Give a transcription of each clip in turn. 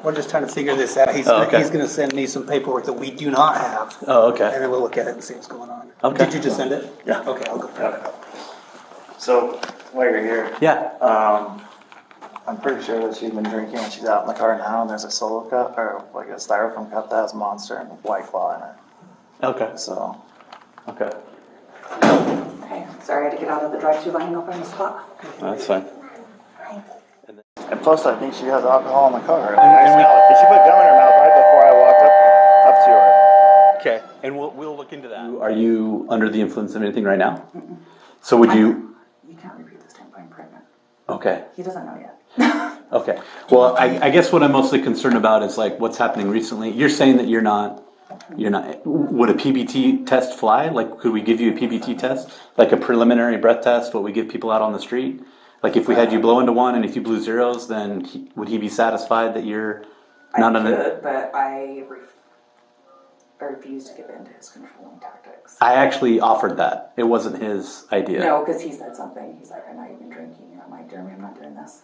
We're just trying to figure this out. He's okay. he's going to send me some paperwork that we do not have. Oh, okay. And then we'll look at it and see what's going on. Okay. Did you just send it? Yeah. Okay, I'll go print it out. So, while you're here, Yeah. I'm pretty sure that she's been drinking when she's out in the car now, and there's a solo cup, or like a styrofoam cup that has Monster and White Claw in it. Okay. So, Okay. Okay, sorry, I had to get out of the drive-thru line, I'll find a spot. That's fine. and plus I think she has alcohol in the car. I smell it. She put gum in her mouth right before I walked up to her. Okay. And we'll look into that. Are you under the influence of anything right now? Mm-mm. So would you? You can't repeat this time, I'm pregnant. Okay. He doesn't know yet. Okay. Well, I guess what I'm mostly concerned about is like what's happening recently. You're saying that you're not. Would a PBT test fly? Like, could we give you a PBT test? Like a preliminary breath test, what we give people out on the street? Like if we had you blow into one and if you blew zeros, then would he be satisfied that you're not on it? But I refuse to give in to his controlling tactics. I actually offered that. It wasn't his idea. No, because he said something. He's like, I'm not even drinking. And I'm like, Jeremy, I'm not doing this.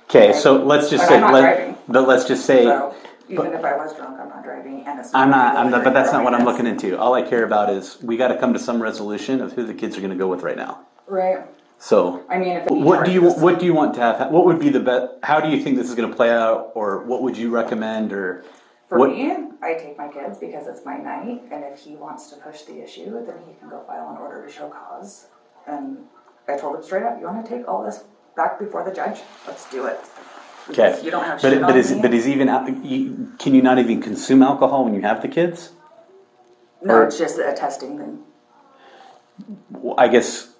Okay, so let's just say, but let's just say, so, even if I was drunk, I'm not driving. And it's I'm not, but that's not what I'm looking into. All I care about is we got to come to some resolution of who the kids are going to go with right now. Right. So, I mean, if what do you want to have? What would be the best? How do you think this is going to play out, or what would you recommend, or for me, I take my kids because it's my night, and if he wants to push the issue, then he can go file an order to show cause. And I told him straight up, you want to take all this back before the judge? Let's do it. Okay, you don't have but shit but is even can you not even consume alcohol when you have the kids? No, it's just a testing thing. Well, I guess.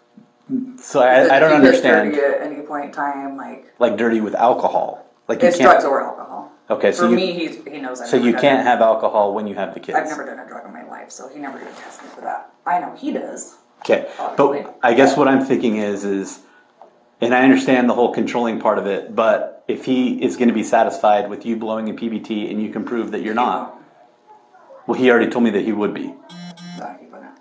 So I don't understand. At any point in time, like dirty with alcohol, like it's you can't. drugs or alcohol. Okay, so for me, he knows. So you can't have alcohol when you have the kids. I've never done a drug in my life, so he never even tested me for that. I know he does. Okay, obviously. But I guess what I'm thinking is, and I understand the whole controlling part of it, but if he is going to be satisfied with you blowing a PBT and you can prove that you're not, well, he already told me that he would be. No, he wouldn't.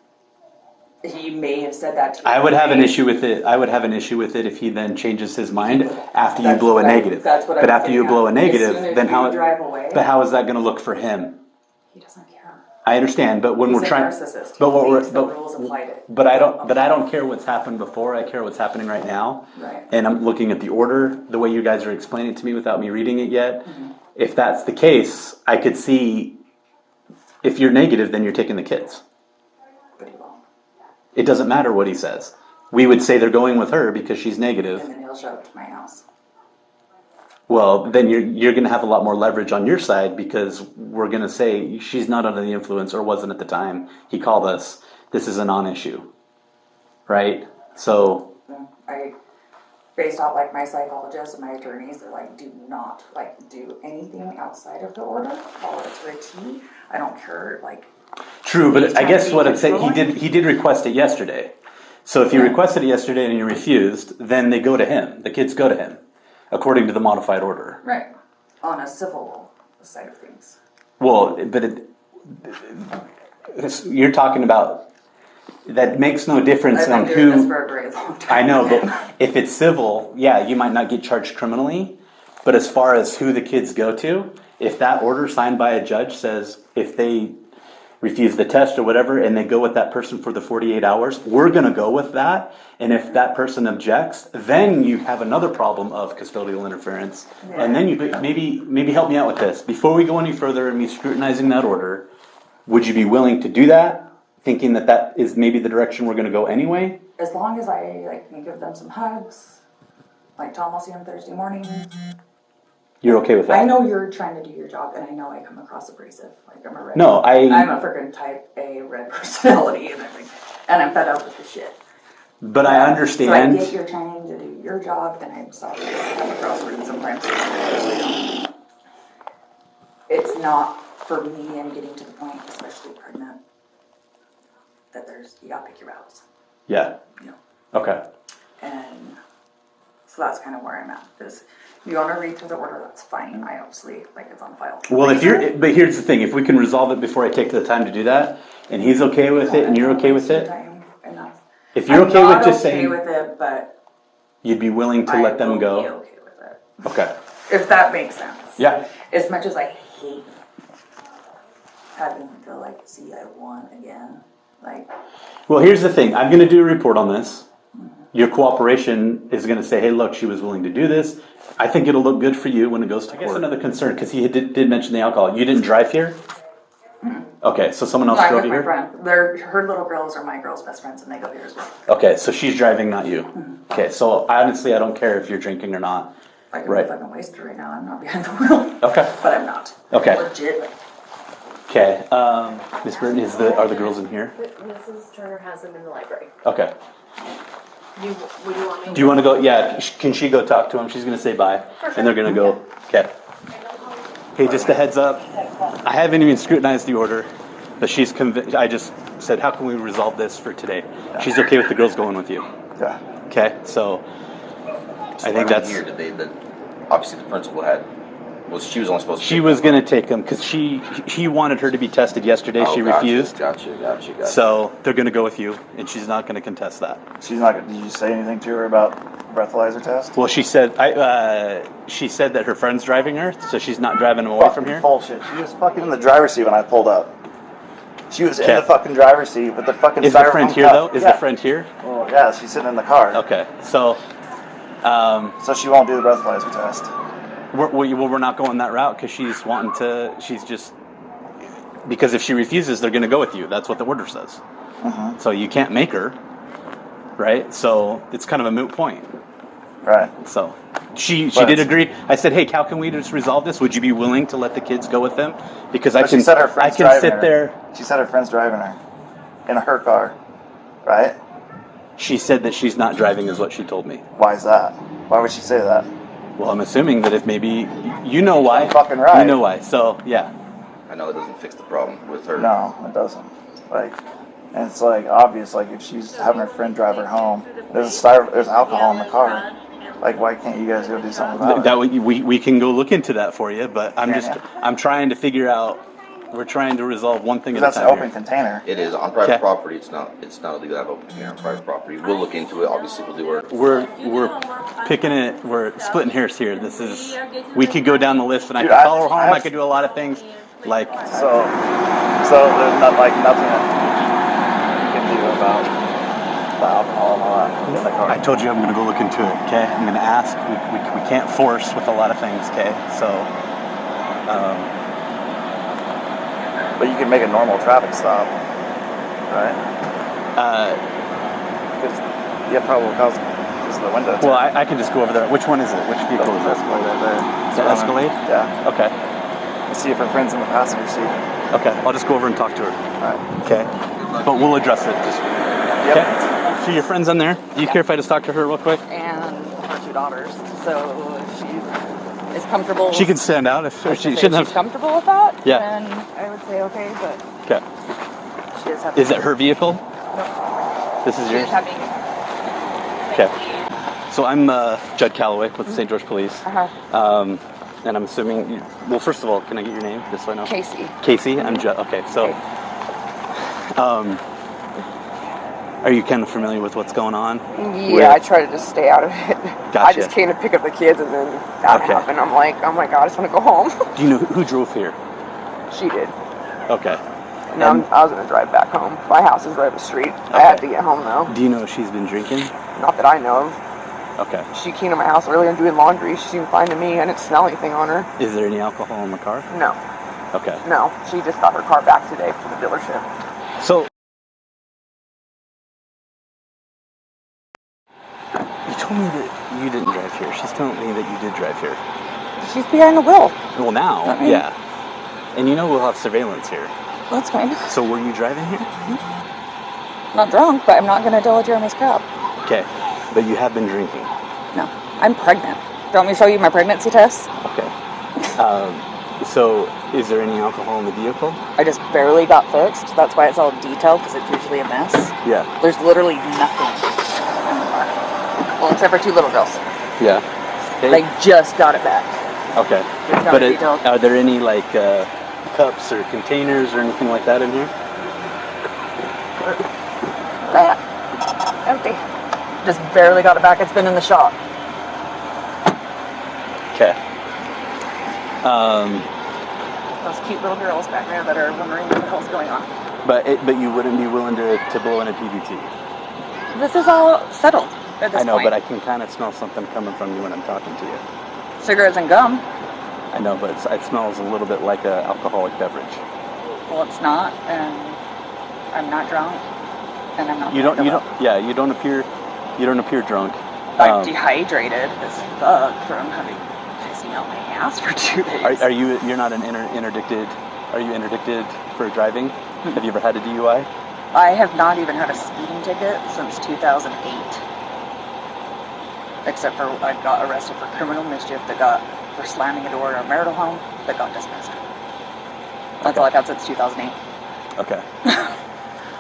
He may have said that to you. I would have an issue with it. I would have an issue with it if he then changes his mind after you blow a negative. That's what but after you blow a negative, then how? Drive away, but how is that going to look for him? He doesn't care. I understand, but when He's we're trying, narcissist. but what we're, the rules apply to but I don't care what's happened before. I care what's happening right now. Right. And I'm looking at the order, the way you guys are explaining it to me without me reading it yet. Mm-hmm. If that's the case, I could see if you're negative, then you're taking the kids. But he won't. It doesn't matter what he says. We would say they're going with her because she's negative. And then he'll show up to my house. Well, then you're going to have a lot more leverage on your side because we're going to say she's not under the influence or wasn't at the time he called us. This is a non-issue, right? So Based off like my psychologist and my attorneys, they're like, do not do anything outside of the order. Follow it to a T. I don't care. True, but I guess what I'm saying, he did request it yesterday. So if you requested it yesterday and you refused, then they go to him. The kids go to him, according to the modified order. Right. On a civil side of things. Well, but you're talking about that makes no difference on I've been doing who. this for a very long time. I know, but if it's civil, yeah, you might not get charged criminally. But as far as who the kids go to, if that order signed by a judge says if they refuse the test or whatever, and they go with that person for the 48 hours, we're going to go with that. And if that person objects, then you have another problem of custodial interference. Yeah. And then you maybe help me out with this. Before we go any further and me scrutinizing that order, would you be willing to do that, thinking that is maybe the direction we're going to go anyway? As long as I can give them some hugs, like Tom, I'll see him Thursday morning. You're okay with that? I know you're trying to do your job, and I know I come across abrasive. I'm a red. No, I'm a freaking type A red personality, and I'm fed up with the shit. But I understand. So I get you're trying to do your job, and I'm sorry I come across rude sometimes. It's not for me. I'm getting to the point, especially pregnant, that you gotta pick your battles. Yeah. Okay. And so that's kind of where I'm at. Is you want to read through the order, that's fine. I obviously it's on file. Well, but here's the thing: if we can resolve it before I take the time to do that, and he's okay with it, and you're okay with it, if you're okay with just saying, with it, but you'd be willing to let them go. Be okay with it. Okay. If that makes sense. class. Yeah. As much as I hate having to like see I won again, like. Well, here's the thing. I'm going to do a report on this. Your cooperation is going to say, hey, look, she was willing to do this. I think it'll look good for you when it goes to court. I guess another concern, because he did mention the alcohol. You didn't drive here? Okay, so someone else No, I'm drove with you my here? friend. Her little girls are my girls' best friends, and they go here as well. Okay, so she's driving, not you. Okay, so honestly, I don't care if you're drinking or not. I could Right. be fucking wasted right now. I'm not behind the wheel. Okay. But I'm not. Okay. Legit. Okay, Miss Burton, are the girls in here? Mrs. Turner has them in the library. Okay. Would you want me? Do you want to go? Yeah, can she go talk to them? She's going to say bye, and they're going to go. Okay. Hey, just a heads up. I haven't even scrutinized the order, but she's convinced. I just said, how can we resolve this for today? She's okay with the girls going with you. Yeah. Okay, so I think that's. Here today that obviously the principal had she was only supposed to. She was going to take them because he wanted her to be tested yesterday. She refused. Gotcha. So they're going to go with you, and she's not going to contest that. She's not gonna, did you say anything to her about breathalyzer test? Well, she said that her friend's driving her, so she's not driving them away from here. Bullshit. She was fucking in the driver's seat when I pulled up. She was in Okay. the fucking driver's seat with the fucking Is the styrofoam friend here cup. though? Is Yeah. the friend here? Well, yeah, she's sitting in the car. Okay, so So she won't do the breathalyzer test. we're not going that route because she's wanting to. She's just because if she refuses, they're going to go with you. That's what the order says. So you can't make her, right? So it's kind of a moot point. Right. So she But did it's- agree. I said, hey, how can we just resolve this? Would you be willing to let the kids go with them? Because I But can. she said her I friend's can driving sit her. there. She said her friend's driving her. In her car. Right? She said that she's not driving, is what she told me. Why is that? Why would she say that? Well, I'm assuming that if maybe you know why. Fucking right. You know why. So yeah. I know it doesn't fix the problem with her. No, it doesn't. Like, and it's like obvious. Like if she's having her friend drive her home, there's alcohol in the car. Like why can't you guys go do something about That it? we can go look into that for you, but I'm Yeah, just yeah. I'm trying to figure out. We're trying to resolve one thing at a That's time. an open here. container. It is on private Okay. property. It's not illegal to have open container on private property. We'll look into it. Obviously, we'll do our. We're picking it. We're splitting hairs here. This is. We could go down the list, and I Dude, could I- call her home. I I have- could do a lot of things, like So there's not like nothing that you can do about the alcohol and all that in the car. I told you, I'm going to go look into it. Okay, I'm going to ask. We can't force with a lot of things. Okay, so. But you can make a normal traffic stop, right? Because you have probable cause because of the window. Well, I can just go over there. Which one is it? Which vehicle is it? The Escalade? Yeah. Okay. And see if her friend's in the passenger seat. Okay. I'll just go over and talk to her. All right. Okay. But we'll address it. Just. Yep. Okay. So your friend's in there. Do you care if I just talk to her real quick? And her two daughters. So if she is comfortable. She can stand out if if she she's shouldn't have. comfortable with that. Yeah. Then I would say okay, but Okay. she is having. Is it her vehicle? This is She yours. is having. Okay. So I'm Judd Calloway with the St. George Police. And I'm assuming. Well, first of all, can I get your name just so I know? Casey. Casey. I'm Judd. Okay. So. Are you kind of familiar with what's going on? Yeah, I try to just stay out of it. I Gotcha. just came to pick up the kids, and then that Okay. happened. I'm like, oh my god, I just want to go home. Do you know who drove here? She did. Okay. No, I was gonna drive back home. My house is right up the street. I had to get home though. Do you know if she's been drinking? Not that I know of. Okay. She came to my house earlier and doing laundry. She seemed fine to me. I didn't smell anything on her. Is there any alcohol in the car? No, Okay. no. She just got her car back today from the dealership. So. You told me that you didn't drive here. She's telling me that you did drive here. She's behind the wheel. Well, now, Okay. yeah. And you know we'll have surveillance here. That's fine. So were you driving here? Not drunk, but I'm not gonna deal with Jeremy's crap. Okay. But you have been drinking. No, I'm pregnant. Do you want me to show you my pregnancy test? Okay. So is there any alcohol in the vehicle? I just barely got fixed. That's why it's all detailed, because it's usually a mess. Yeah. There's literally nothing in the car. Well, except for two little girls. Yeah. They just got it back. Okay. It's not But detailed. are there any like cups or containers or anything like that in here? That. Empty. Just barely got it back. It's been in the shop. Okay. Those cute little girls back there that are wondering what the hell's going on. But you wouldn't be willing to blow in a PBT. This is all settled at this I know, point. but I can kind of smell something coming from you when I'm talking to you. Cigarettes and gum. I know, but it smells a little bit like an alcoholic beverage. Well, it's not, and I'm not drunk, and I'm not. You don't appear drunk. I'm dehydrated as fuck from having pissing out my ass for 2 days. Are you? You're not an interdicted? Are you interdicted for driving? Have you ever had a DUI? I have not even had a speeding ticket since 2008. Except for I got arrested for criminal mischief for slamming a door in a marital home that got dismissed. That's all I've had since 2008. Okay.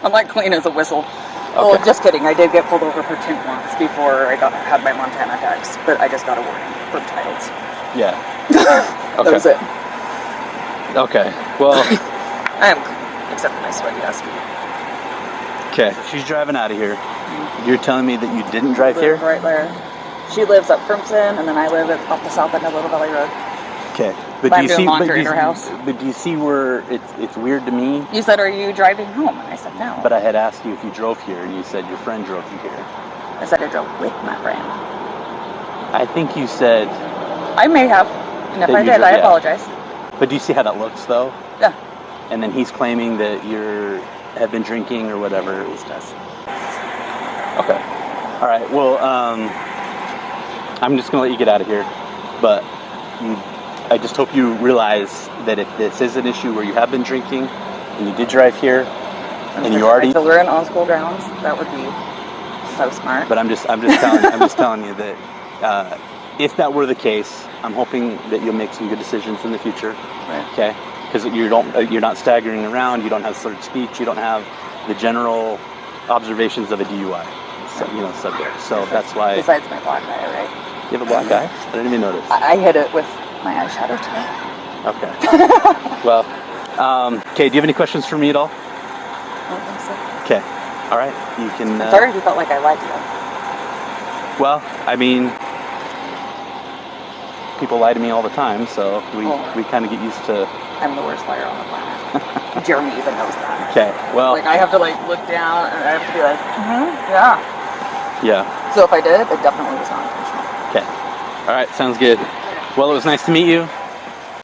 I'm like clean as a whistle. Oh, Okay. just kidding. I did get pulled over for tint once before I had my Montana tax, but I just got a warning for titles. Yeah. That was it. Okay. Well. I am clean, except for my sweaty ass feet. Okay. She's driving out of here. You're telling me that you didn't drive here? Right there. She lives up Crimson, and then I live off the south end of Little Valley Road. Okay. But I'm doing laundry in her house. But do you see where it's weird to me? You said, "Are you driving home?" And I said, "No." But I had asked you if you drove here, and you said your friend drove you here. I said I drove with my friend. I think you said. I may have, and if That I you did, I yeah. apologize. But do you see how that looks, though? Yeah. And then he's claiming that have been drinking or whatever. Does. Okay. All right. Well, I'm just gonna let you get out of here, but I just hope you realize that if this is an issue where you have been drinking and you did drive here and you already. My children on school grounds, that would be so smart. But I'm just telling you that if that were the case, I'm hoping that you'll make some good decisions in the future. Right. Okay. Because you're not staggering around. You don't have slurred speech. You don't have the general observations of a DUI. Subject. So that's why. Besides my black eye, right? You have a black eye? I didn't even notice. I hit it with my eyeshadow today. Okay. Well, okay, do you have any questions for me at all? I don't think so. Okay. All right. You can. I'm sorry if you felt like I lied to you. Well, I mean, people lie to me all the time, so we kind of get used to. I'm the worst liar on the planet. Jeremy even knows that. Okay. Well. Like I have to look down and I have to be like, yeah. Yeah. So if I did, it definitely was not intentional. Okay. All right. Sounds good. Well, it was nice to meet you.